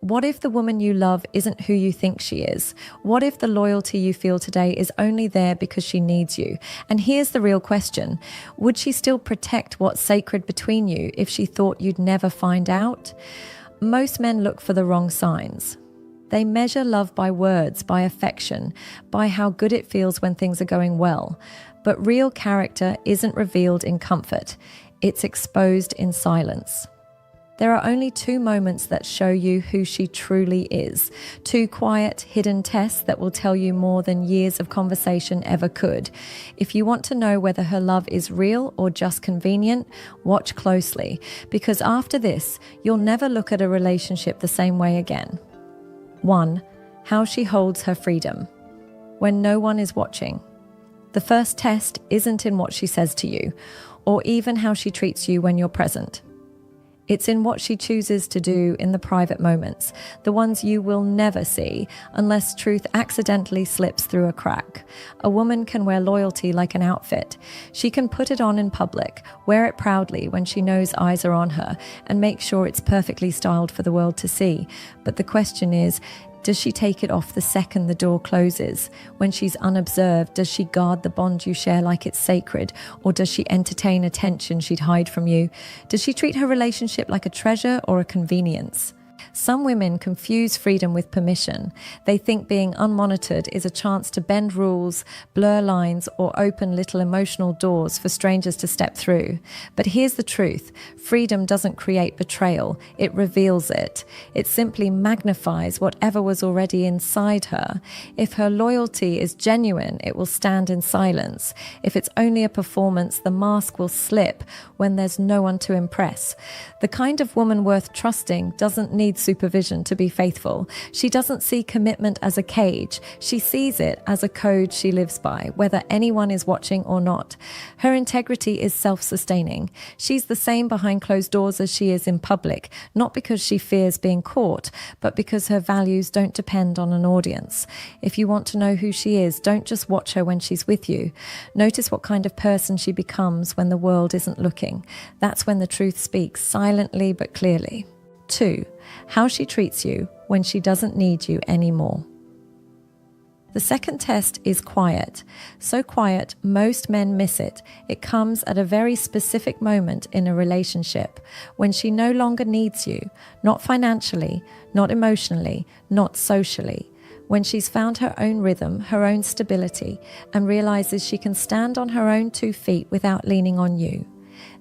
What if the woman you love isn't who you think she is? What if the loyalty you feel today is only there because she needs you? And here's the real question. Would she still protect what's sacred between you if she thought you'd never find out? Most men look for the wrong signs. They measure love by words, by affection, by how good it feels when things are going well. But real character isn't revealed in comfort. It's exposed in silence. There are only two moments that show you who she truly is. Two quiet, hidden tests that will tell you more than years of conversation ever could. If you want to know whether her love is real or just convenient, watch closely. Because after this, you'll never look at a relationship the same way again. 1. How she holds her freedom. When no one is watching. The first test isn't in what she says to you, or even how she treats you when you're present. It's in what she chooses to do in the private moments, the ones you will never see unless truth accidentally slips through a crack. A woman can wear loyalty like an outfit. She can put it on in public, wear it proudly when she knows eyes are on her, and make sure it's perfectly styled for the world to see. But the question is, does she take it off the second the door closes? When she's unobserved, does she guard the bond you share like it's sacred? Or does she entertain attention she'd hide from you? Does she treat her relationship like a treasure or a convenience? Some women confuse freedom with permission. They think being unmonitored is a chance to bend rules, blur lines, or open little emotional doors for strangers to step through. But here's the truth. Freedom doesn't create betrayal. It reveals it. It simply magnifies whatever was already inside her. If her loyalty is genuine, it will stand in silence. If it's only a performance, the mask will slip when there's no one to impress. The kind of woman worth trusting doesn't need supervision to be faithful. She doesn't see commitment as a cage. She sees it as a code she lives by, whether anyone is watching or not. Her integrity is self-sustaining. She's the same behind closed doors as she is in public, not because she fears being caught, but because her values don't depend on an audience. If you want to know who she is, don't just watch her when she's with you. Notice what kind of person she becomes when the world isn't looking. That's when the truth speaks, silently but clearly. 2. How she treats you when she doesn't need you anymore. The second test is quiet. So quiet, most men miss it. It comes at a very specific moment in a relationship, when she no longer needs you, not financially, not emotionally, not socially. When she's found her own rhythm, her own stability, and realizes she can stand on her own 2 feet without leaning on you.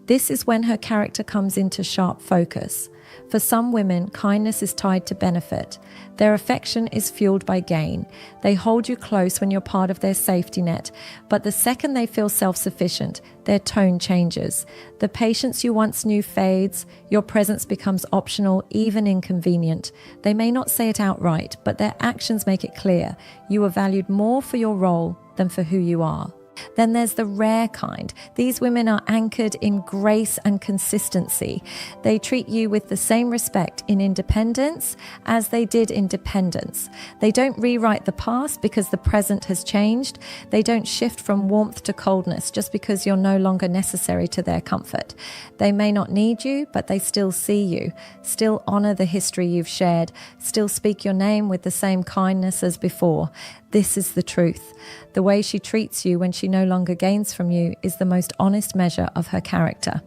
This is when her character comes into sharp focus. For some women, kindness is tied to benefit. Their affection is fueled by gain. They hold you close when you're part of their safety net, but the second they feel self-sufficient, their tone changes. The patience you once knew fades. Your presence becomes optional, even inconvenient. They may not say it outright, but their actions make it clear. You are valued more for your role than for who you are. Then there's the rare kind. These women are anchored in grace and consistency. They treat you with the same respect in independence as they did in dependence. They don't rewrite the past because the present has changed. They don't shift from warmth to coldness just because you're no longer necessary to their comfort. They may not need you, but they still see you, still honor the history you've shared, still speak your name with the same kindness as before. This is the truth. The way she treats you when she no longer gains from you is the most honest measure of her character.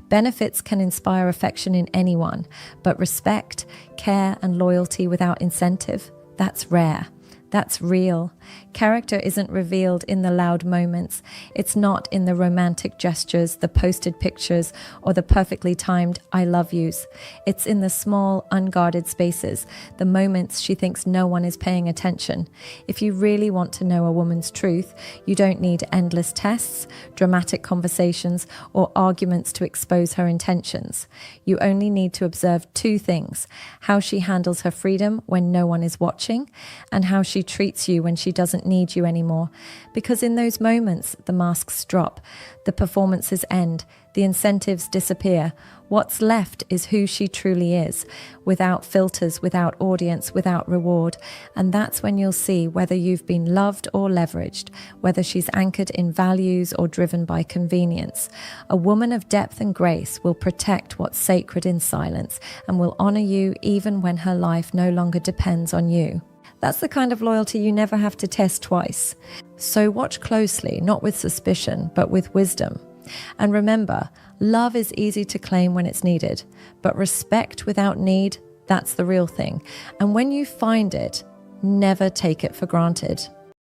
Benefits can inspire affection in anyone, but respect, care, and loyalty without incentive, that's rare. That's real. Character isn't revealed in the loud moments. It's not in the romantic gestures, the posted pictures, or the perfectly timed I love yous. It's in the small, unguarded spaces, the moments she thinks no one is paying attention. If you really want to know a woman's truth, you don't need endless tests, dramatic conversations, or arguments to expose her intentions. You only need to observe 2 things: how she handles her freedom when no one is watching, and how she she treats you when she doesn't need you anymore. Because in those moments, the masks drop, the performances end, the incentives disappear. What's left is who she truly is, without filters, without audience, without reward. And that's when you'll see whether you've been loved or leveraged, whether she's anchored in values or driven by convenience. A woman of depth and grace will protect what's sacred in silence and will honor you even when her life no longer depends on you. That's the kind of loyalty you never have to test twice. So watch closely, not with suspicion, but with wisdom. And remember, love is easy to claim when it's needed, but respect without need, that's the real thing. And when you find it, never take it for granted.